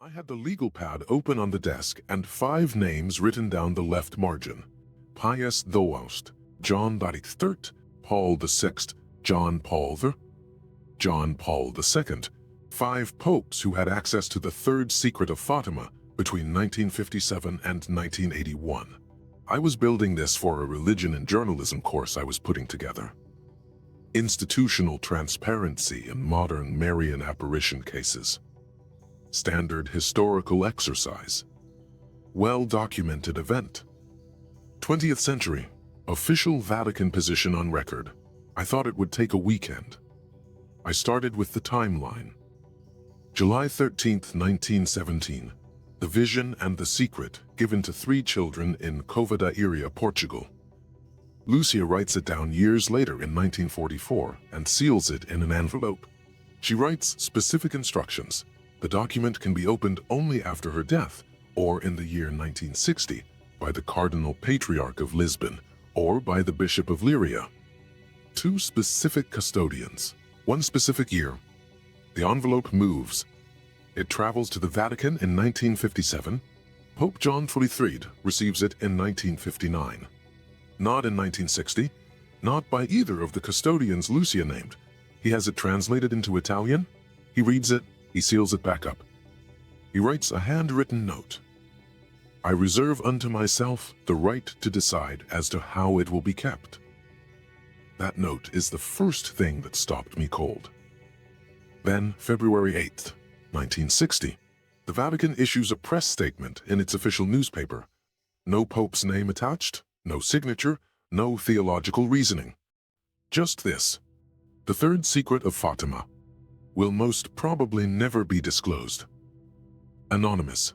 I had the legal pad open on the desk and 5 names written down the left margin. Pius XII, John XXIII, Paul VI, John Paul II, John Paul II, 5 popes who had access to the third secret of Fatima between 1957 and 1981. I was building this for a religion and journalism course I was putting together. Institutional transparency in modern Marian apparition cases. Standard historical exercise. Well-documented event. 20th century. Official Vatican position on record. I thought it would take a weekend. I started with the timeline. July 13, 1917. The vision and the secret given to 3 children in Leiria, Portugal. Lúcia writes it down years later in 1944 and seals it in an envelope. She writes specific instructions. The document can be opened only after her death, or in the year 1960, by the Cardinal Patriarch of Lisbon, or by the Bishop of Leiria. 2 specific custodians, 1 specific year. The envelope moves. It travels to the Vatican in 1957. Pope John XXIII receives it in 1959. Not in 1960, not by either of the custodians Lúcia named. He has it translated into Italian. He reads it. He seals it back up. He writes a handwritten note. I reserve unto myself the right to decide as to how it will be kept. That note is the first thing that stopped me cold. Then, February 8th, 1960, the Vatican issues a press statement in its official newspaper. No pope's name attached, no signature, no theological reasoning. Just this: the third secret of Fatima will most probably never be disclosed. Anonymous.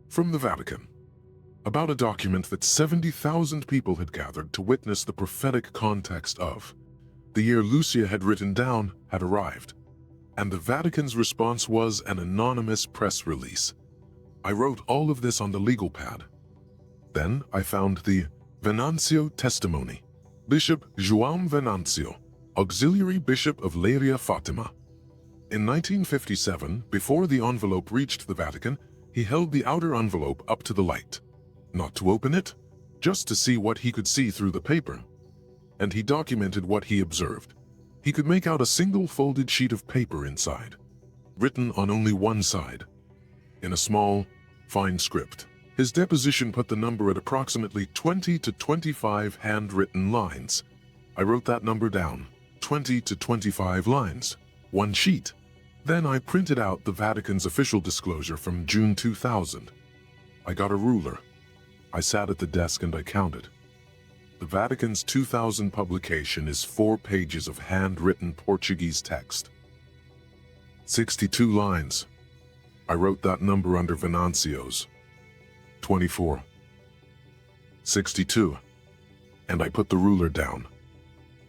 From the Vatican. About a document that 70,000 people had gathered to witness the prophetic context of. The year Lúcia had written down had arrived, and the Vatican's response was an anonymous press release. I wrote all of this on the legal pad. Then I found the Venancio testimony. Bishop João Venancio, Auxiliary Bishop of Leiria-Fátima. In 1957, before the envelope reached the Vatican, he held the outer envelope up to the light. Not to open it, just to see what he could see through the paper. And he documented what he observed. He could make out a single folded sheet of paper inside, written on only one side, in a small, fine script. His deposition put the number at approximately 20 to 25 handwritten lines. I wrote that number down, 20 to 25 lines, 1 sheet. Then I printed out the Vatican's official disclosure from June 2000. I got a ruler. I sat at the desk and I counted. The Vatican's 2000 publication is 4 pages of handwritten Portuguese text. 62 lines. I wrote that number under Venancio's. 24. 62. And I put the ruler down.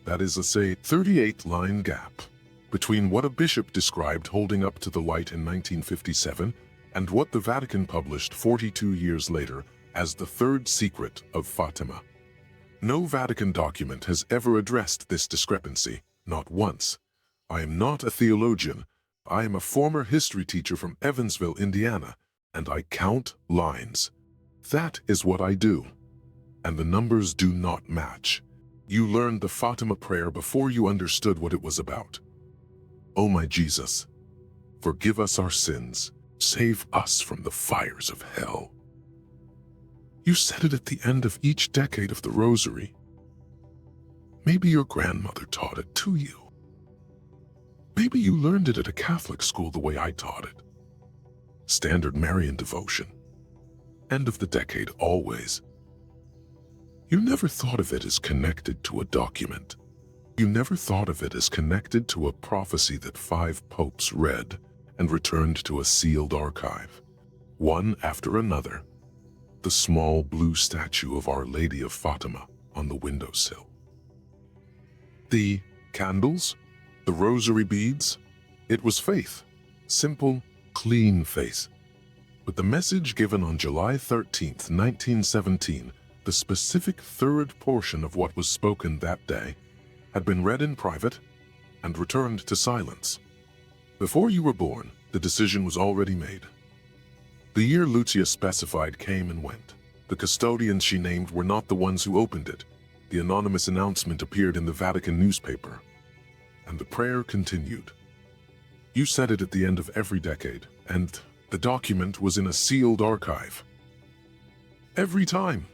That is a, say, 38-line gap between what a bishop described holding up to the light in 1957 and what the Vatican published 42 years later as the third secret of Fatima. No Vatican document has ever addressed this discrepancy, not once. I am not a theologian. I am a former history teacher from Evansville, Indiana, and I count lines. That is what I do. And the numbers do not match. You learned the Fatima prayer before you understood what it was about. O my Jesus, forgive us our sins, save us from the fires of hell. You said it at the end of each decade of the Rosary. Maybe your grandmother taught it to you. Maybe you learned it at a Catholic school the way I taught it. Standard Marian devotion. End of the decade always. You never thought of it as connected to a document. You never thought of it as connected to a prophecy that 5 popes read and returned to a sealed archive, one after another. The small blue statue of Our Lady of Fatima on the windowsill. The candles, the rosary beads, it was faith, simple, clean faith. But the message given on July 13th, 1917, the specific third portion of what was spoken that day, had been read in private and returned to silence. Before you were born, the decision was already made. The year Lúcia specified came and went. The custodians she named were not the ones who opened it. The anonymous announcement appeared in the Vatican newspaper. And the prayer continued. You said it at the end of every decade, and the document was in a sealed archive. Every time,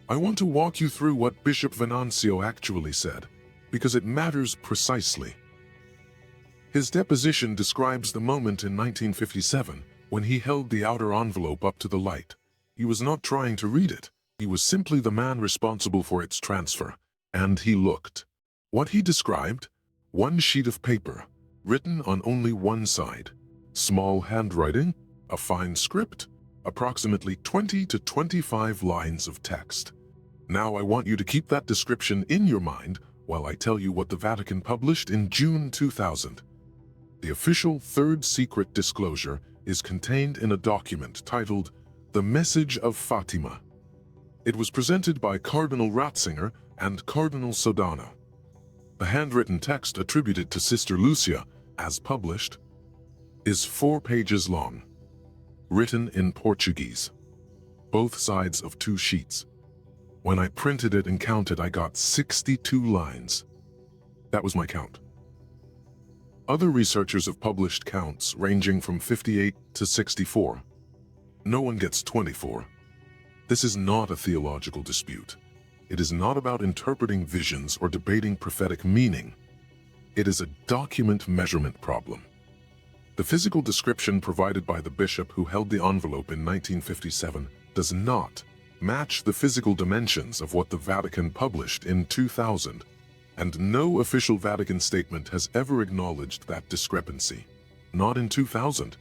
I want to walk you through what Bishop Venancio actually said, because it matters precisely. His deposition describes the moment in 1957 when he held the outer envelope up to the light. He was not trying to read it. He was simply the man responsible for its transfer. And he looked. What he described? One sheet of paper, written on only one side. Small handwriting, a fine script, approximately 20 to 25 lines of text. Now I want you to keep that description in your mind while I tell you what the Vatican published in June 2000. The official third secret disclosure is contained in a document titled The Message of Fatima. It was presented by Cardinal Ratzinger and Cardinal Sodano. The handwritten text attributed to Sister Lúcia, as published, is 4 pages long, written in Portuguese, both sides of 2 sheets. When I printed it and counted, I got 62 lines. That was my count. Other researchers have published counts ranging from 58 to 64. No one gets 24. This is not a theological dispute. It is not about interpreting visions or debating prophetic meaning. It is a document measurement problem. The physical description provided by the bishop who held the envelope in 1957 does not match the physical dimensions of what the Vatican published in 2000, and no official Vatican statement has ever acknowledged that discrepancy. Not in 2000,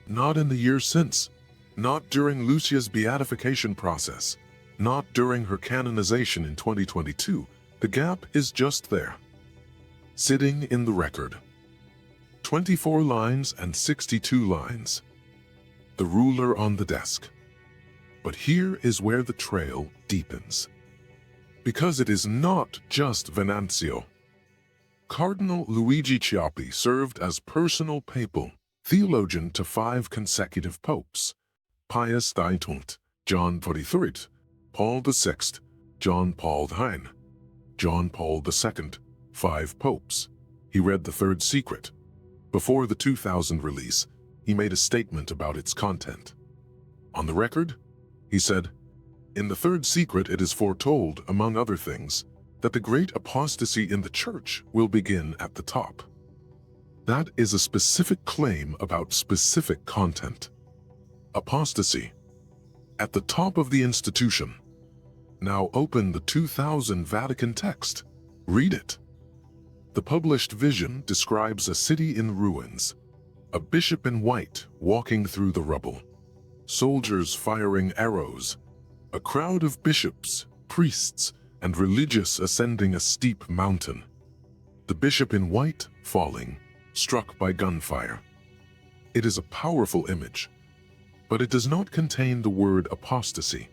not in the years since, not during Lúcia's beatification process, not during her canonization in 2022. The gap is just there, sitting in the record. 24 lines and 62 lines. The ruler on the desk. But here is where the trail deepens. Because it is not just Venancio. Cardinal Luigi Ciappi served as personal papal theologian to 5 consecutive popes: Pius XXIII, John XXIII, Paul VI, John Paul IX, John Paul II, 5 popes. He read the third secret. Before the 2000 release, he made a statement about its content. On the record, he said, "In the third secret it is foretold, among other things, that the great apostasy in the Church will begin at the top." That is a specific claim about specific content. Apostasy. At the top of the institution. Now open the 2000 Vatican text. Read it. The published vision describes a city in ruins, a bishop in white walking through the rubble, soldiers firing arrows, a crowd of bishops, priests, and religious ascending a steep mountain. The bishop in white falling, struck by gunfire. It is a powerful image, but it does not contain the word apostasy.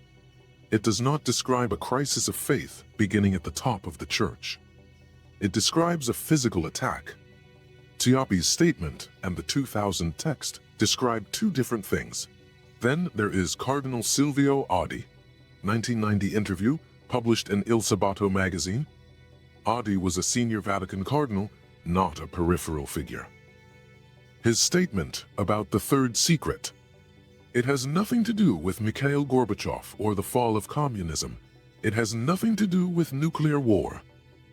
It does not describe a crisis of faith beginning at the top of the church. It describes a physical attack. Ciappi's statement and the 2000 text describe 2 different things. Then there is Cardinal Silvio Oddi, 1990 interview published in Il Sabato magazine. Oddi was a senior Vatican cardinal, not a peripheral figure. His statement about the third secret. It has nothing to do with Mikhail Gorbachev or the fall of communism. It has nothing to do with nuclear war.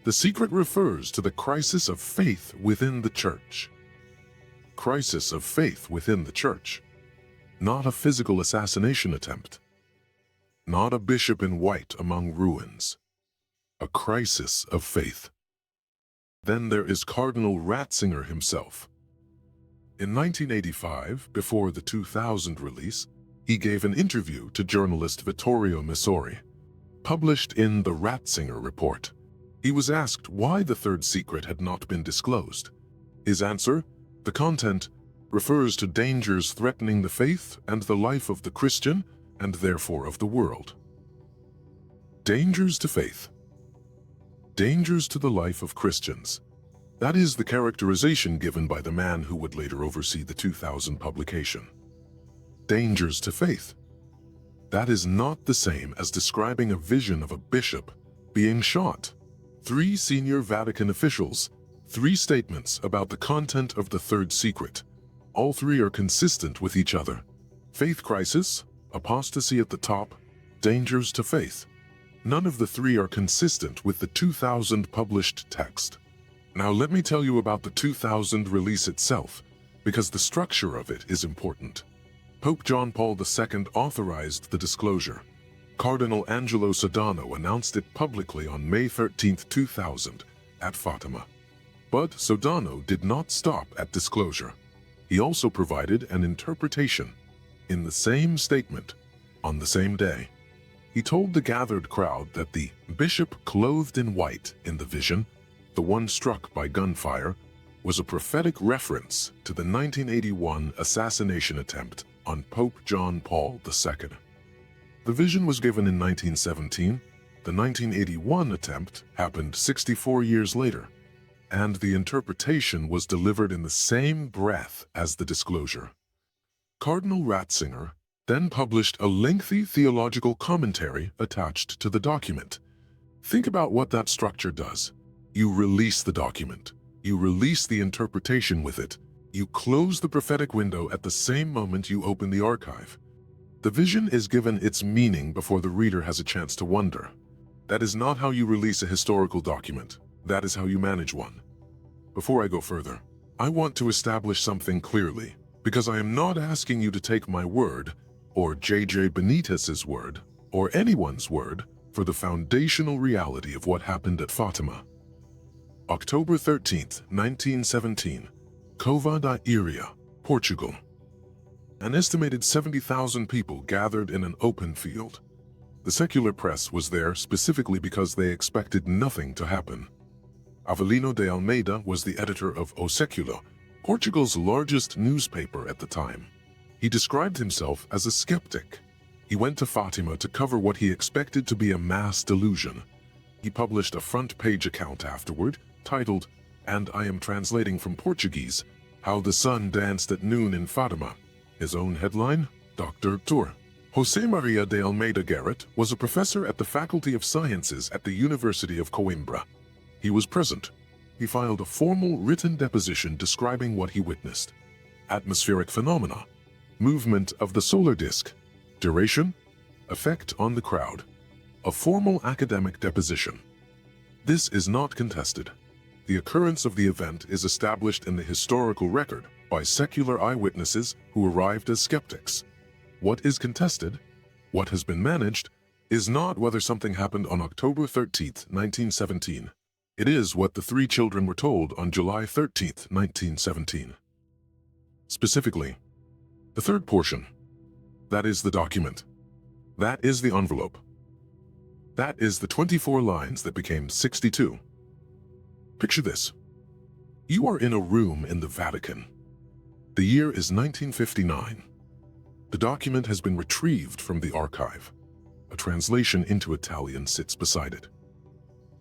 The secret refers to the crisis of faith within the church. Crisis of faith within the church. Not a physical assassination attempt. Not a bishop in white among ruins. A crisis of faith. Then there is Cardinal Ratzinger himself. In 1985, before the 2000 release, he gave an interview to journalist Vittorio Missori, published in the Ratzinger Report. He was asked why the third secret had not been disclosed. His answer, the content, refers to dangers threatening the faith and the life of the Christian, and therefore of the world. Dangers to faith. Dangers to the life of Christians. That is the characterization given by the man who would later oversee the 2000 publication. dangers to faith. That is not the same as describing a vision of a bishop being shot. 3 senior Vatican officials, 3 statements about the content of the third secret. All 3 are consistent with each other. Faith crisis, apostasy at the top, dangers to faith. None of the 3 are consistent with the 2000 published text. Now let me tell you about the 2000 release itself, because the structure of it is important. Pope John Paul II authorized the disclosure. Cardinal Angelo Sodano announced it publicly on May 13, 2000, at Fatima. But Sodano did not stop at disclosure. He also provided an interpretation. In the same statement, on the same day, he told the gathered crowd that the bishop clothed in white in the vision, the one struck by gunfire, was a prophetic reference to the 1981 assassination attempt on Pope John Paul II. The vision was given in 1917, the 1981 attempt happened 64 years later, and the interpretation was delivered in the same breath as the disclosure. Cardinal Ratzinger then published a lengthy theological commentary attached to the document. Think about what that structure does. You release the document. You release the interpretation with it. You close the prophetic window at the same moment you open the archive. The vision is given its meaning before the reader has a chance to wonder. That is not how you release a historical document. That is how you manage one. Before I go further, I want to establish something clearly, because I am not asking you to take my word, or J.J. Benítez's word, or anyone's word, for the foundational reality of what happened at Fatima. October 13, 1917, Cova da Iria, Portugal. An estimated 70,000 people gathered in an open field. The secular press was there specifically because they expected nothing to happen. Avelino de Almeida was the editor of O Século, Portugal's largest newspaper at the time. He described himself as a skeptic. He went to Fatima to cover what he expected to be a mass delusion. He published a front-page account afterward, titled, and I am translating from Portuguese, How the Sun Danced at Noon in Fatima. His own headline, Dr. José Maria de Almeida Garrett was a professor at the Faculty of Sciences at the University of Coimbra. He was present. He filed a formal written deposition describing what he witnessed. Atmospheric phenomena, movement of the solar disk, duration, effect on the crowd. A formal academic deposition. This is not contested. The occurrence of the event is established in the historical record by secular eyewitnesses who arrived as skeptics. What is contested, what has been managed, is not whether something happened on October 13, 1917. It is what the 3 children were told on July 13, 1917. Specifically, the third portion, that is the document. That is the envelope. That is the 24 lines that became 62. Picture this. You are in a room in the Vatican. The year is 1959. The document has been retrieved from the archive. A translation into Italian sits beside it.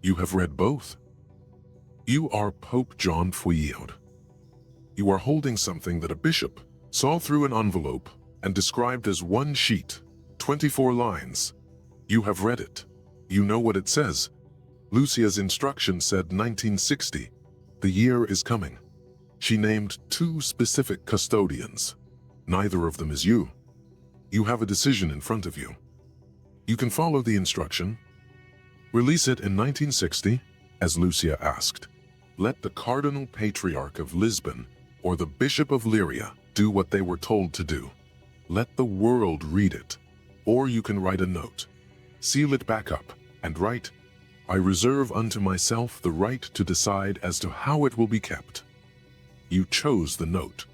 You have read both. You are Pope John XXIII. You are holding something that a bishop saw through an envelope and described as one sheet, 24 lines. You have read it. You know what it says. Lucia's instruction said 1960. The year is coming. She named 2 specific custodians. Neither of them is you. You have a decision in front of you. You can follow the instruction. Release it in 1960, as Lúcia asked. Let the Cardinal Patriarch of Lisbon or the Bishop of Leiria do what they were told to do. Let the world read it. Or you can write a note. Seal it back up and write, I reserve unto myself the right to decide as to how it will be kept. You chose the note.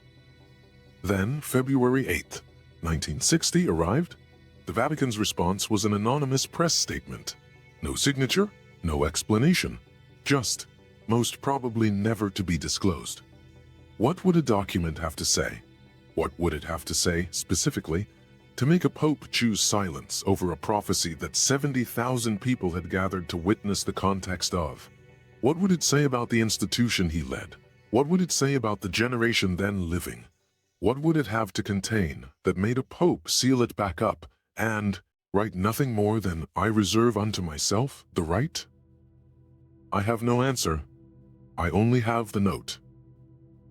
Then, February 8, 1960 arrived. The Vatican's response was an anonymous press statement. No signature, no explanation. Just, most probably never to be disclosed. What would a document have to say? What would it have to say, specifically, to make a pope choose silence over a prophecy that 70,000 people had gathered to witness the context of? What would it say about the institution he led? What would it say about the generation then living? What would it have to contain that made a pope seal it back up and write nothing more than, "I reserve unto myself the right"? I have no answer. I only have the note,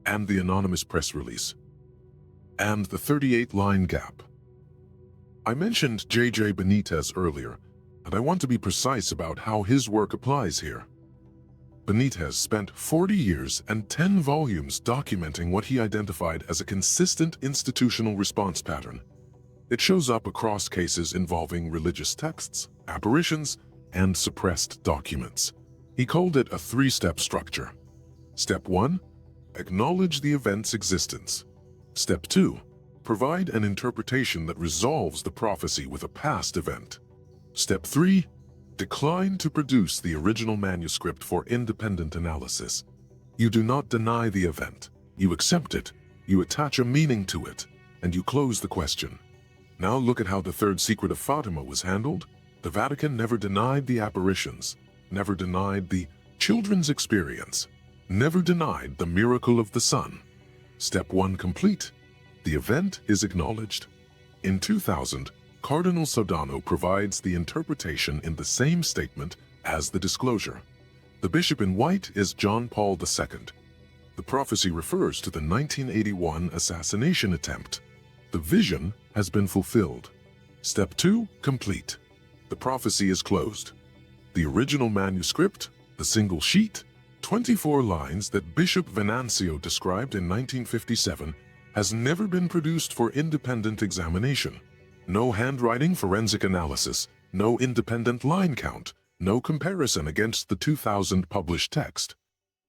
and the anonymous press release, and the 38-line gap. I mentioned J.J. Benítez earlier, and I want to be precise about how his work applies here. Benítez spent 40 years and 10 volumes documenting what he identified as a consistent institutional response pattern. It shows up across cases involving religious texts, apparitions, and suppressed documents. He called it a three-step structure. Step 1, acknowledge the event's existence. Step 2, provide an interpretation that resolves the prophecy with a past event. Step 3, decline to produce the original manuscript for independent analysis. You do not deny the event. You accept it, you attach a meaning to it, and you close the question. Now look at how the third secret of Fatima was handled. The Vatican never denied the apparitions, never denied the children's experience, never denied the miracle of the sun. Step 1 complete. The event is acknowledged. In 2000, Cardinal Sodano provides the interpretation in the same statement as the disclosure. The bishop in white is John Paul II. The prophecy refers to the 1981 assassination attempt. The vision has been fulfilled. Step 2 complete. The prophecy is closed. The original manuscript, the single sheet, 24 lines that Bishop Venancio described in 1957, has never been produced for independent examination. No handwriting forensic analysis, no independent line count, no comparison against the 2000 published text.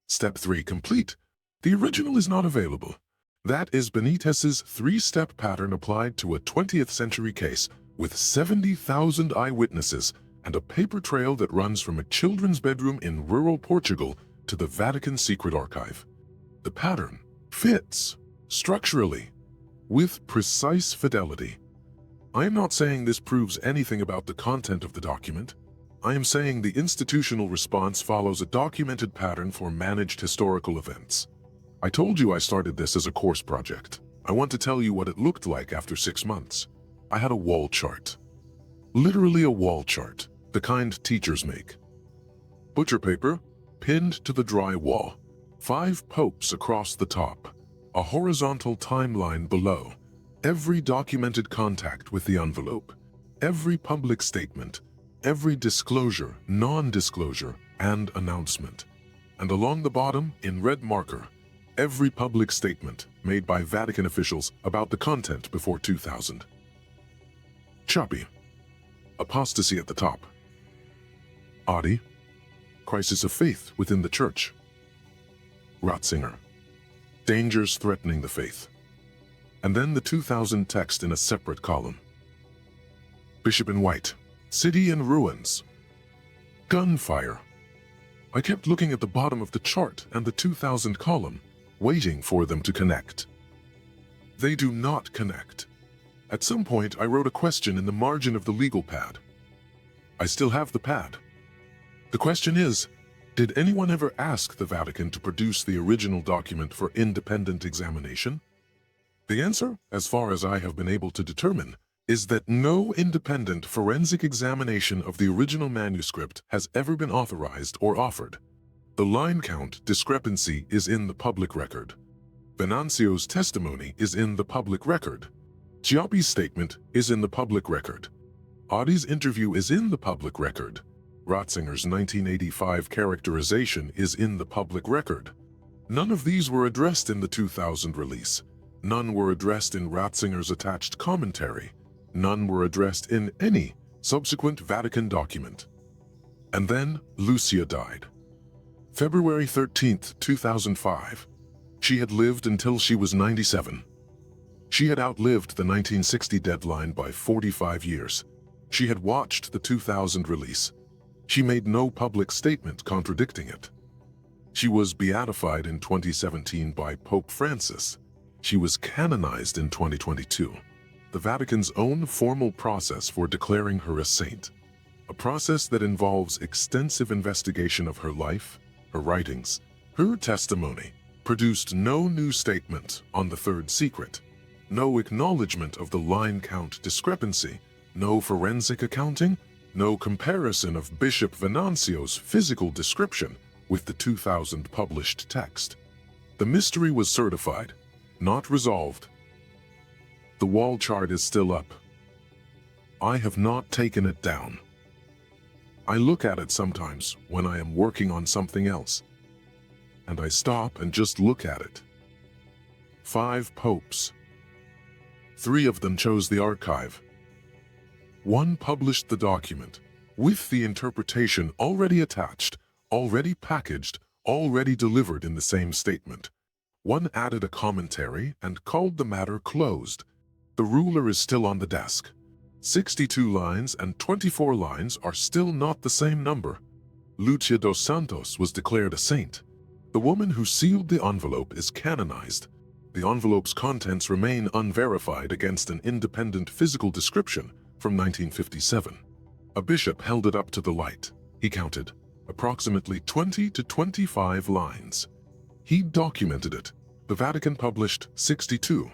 Step 3 complete. The original is not available. That is Benítez's three-step pattern applied to a 20th century case with 70,000 eyewitnesses and a paper trail that runs from a children's bedroom in rural Portugal to the Vatican secret archive. The pattern fits structurally with precise fidelity. I am not saying this proves anything about the content of the document. I am saying the institutional response follows a documented pattern for managed historical events. I told you I started this as a course project. I want to tell you what it looked like after 6 months. I had a wall chart. Literally a wall chart, the kind teachers make. Butcher paper, pinned to the dry wall. 5 popes across the top. A horizontal timeline below. Every documented contact with the envelope, every public statement, every disclosure, non-disclosure, and announcement. And along the bottom, in red marker, every public statement made by Vatican officials about the content before 2000. Ciappi. Apostasy at the top. Oddi. Crisis of faith within the Church. Ratzinger. Dangers threatening the faith. And then the 2000 text in a separate column. Bishop in white. City in ruins. Gunfire. I kept looking at the bottom of the chart and the 2000 column, waiting for them to connect. They do not connect. At some point, I wrote a question in the margin of the legal pad. I still have the pad. The question is, did anyone ever ask the Vatican to produce the original document for independent examination? The answer, as far as I have been able to determine, is that no independent forensic examination of the original manuscript has ever been authorized or offered. The line count discrepancy is in the public record. Venancio's testimony is in the public record. Ciappi's statement is in the public record. Oddi's interview is in the public record. Ratzinger's 1985 characterization is in the public record. None of these were addressed in the 2000 release. None were addressed in Ratzinger's attached commentary. None were addressed in any subsequent Vatican document. And then Lúcia died. February 13, 2005. She had lived until she was 97. She had outlived the 1960 deadline by 45 years. She had watched the 2000 release. She made no public statement contradicting it. She was beatified in 2017 by Pope Francis. She was canonized in 2022, the Vatican's own formal process for declaring her a saint, a process that involves extensive investigation of her life, her writings. Her testimony produced no new statement on the third secret. No acknowledgement of the line count discrepancy, no forensic accounting, no comparison of Bishop Venanzio's physical description with the 2000 published text. The mystery was certified, not resolved. The wall chart is still up. I have not taken it down. I look at it sometimes when I am working on something else, and I stop and just look at it. 5 popes. 3 of them chose the archive. 1 published the document, with the interpretation already attached, already packaged, already delivered in the same statement. 1 added a commentary and called the matter closed. The ruler is still on the desk. 62 lines and 24 lines are still not the same number. Lúcia dos Santos was declared a saint. The woman who sealed the envelope is canonized. The envelope's contents remain unverified against an independent physical description from 1957. A bishop held it up to the light. He counted approximately 20 to 25 lines. He documented it. The Vatican published 62.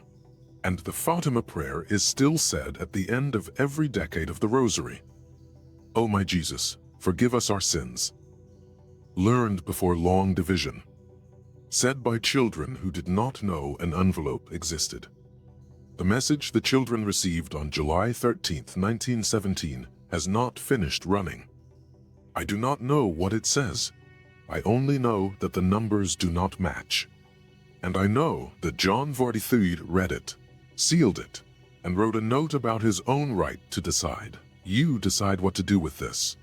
And the Fatima prayer is still said at the end of every decade of the Rosary. O my Jesus, forgive us our sins. Learned before long division. Said by children who did not know an envelope existed. The message the children received on July 13, 1917 has not finished running. I do not know what it says. I only know that the numbers do not match. And I know that John XXIII read it, sealed it, and wrote a note about his own right to decide. You decide what to do with this.